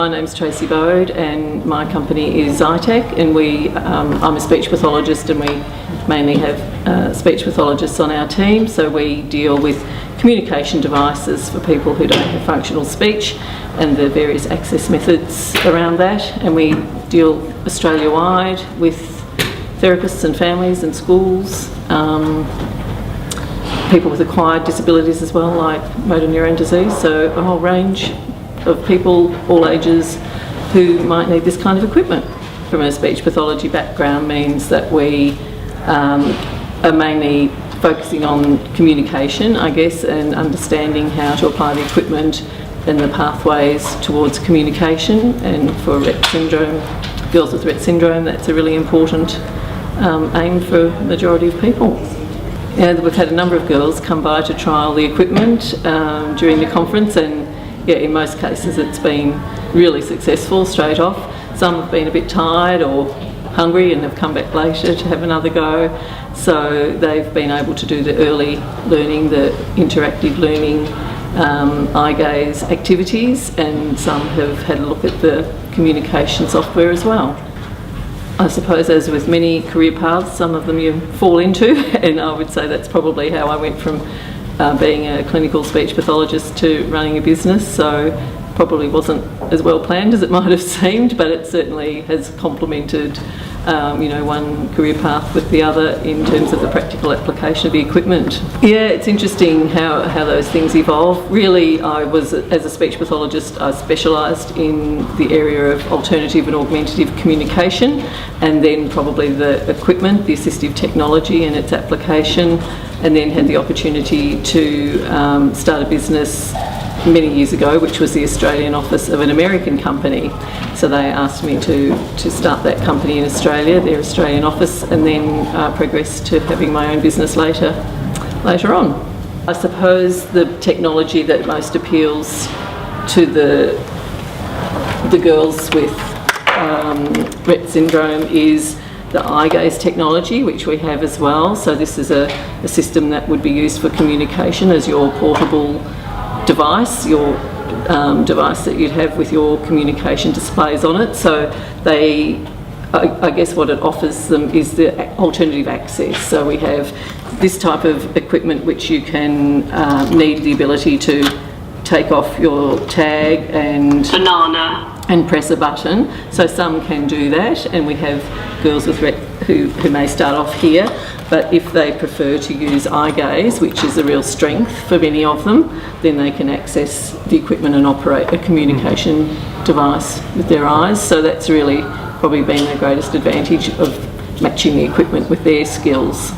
My name's Tracy Bode and my company is Zytec, and I'm a speech pathologist, and we mainly have speech pathologists on our team, so we deal with communication devices for people who don't have functional speech and the various access methods around that, and we deal Australia-wide with therapists and families and schools, people with acquired disabilities as well, like motor neurone disease, so a whole range of people, all ages, who might need this kind of equipment. From a speech pathology background means that we are mainly focusing on communication, I guess, and understanding how to apply the equipment and the pathways towards communication. And for Rett syndrome, girls with Rett syndrome, that's a really important aim for the majority of people. Yeah, we've had a number of girls come by to trial the equipment during the conference, and yeah, in most cases it's been really successful straight off. Some have been a bit tired or hungry and have come back later to have another go. So they've been able to do the early learning, the interactive learning, eye gaze activities, and some have had a look at the communication software as well. I suppose, as with many career paths, some of them you fall into, and I would say that's probably how I went from being a clinical speech pathologist to running a business. So probably wasn't as well planned as it might have seemed, but it certainly has complemented one career path with the other in terms of the practical application of the equipment. Yeah, it's interesting how those things evolve. Really, as a speech pathologist, I specialised in the area of alternative and augmentative communication, and then probably the equipment, the assistive technology and its application, and then had the opportunity to start a business many years ago, which was the Australian office of an American company. So they asked me to start that company in Australia, their Australian office, and then progress to having my own business later on. I suppose the technology that most appeals to the girls with Rett syndrome is the eye gaze technology, which we have as well. So this is a system that would be used for communication as your portable device, your device that you'd have with your communication displays on it. So I guess what it offers them is the alternative access. So we have this type of equipment which you can need the ability to take off your tag and press a button. So some can do that, and we have girls with Rett who may start off here, but if they prefer to use eye gaze, which is a real strength for many of them, then they can access the equipment and operate a communication device with their eyes. So that's really probably been the greatest advantage of matching the equipment with their skills.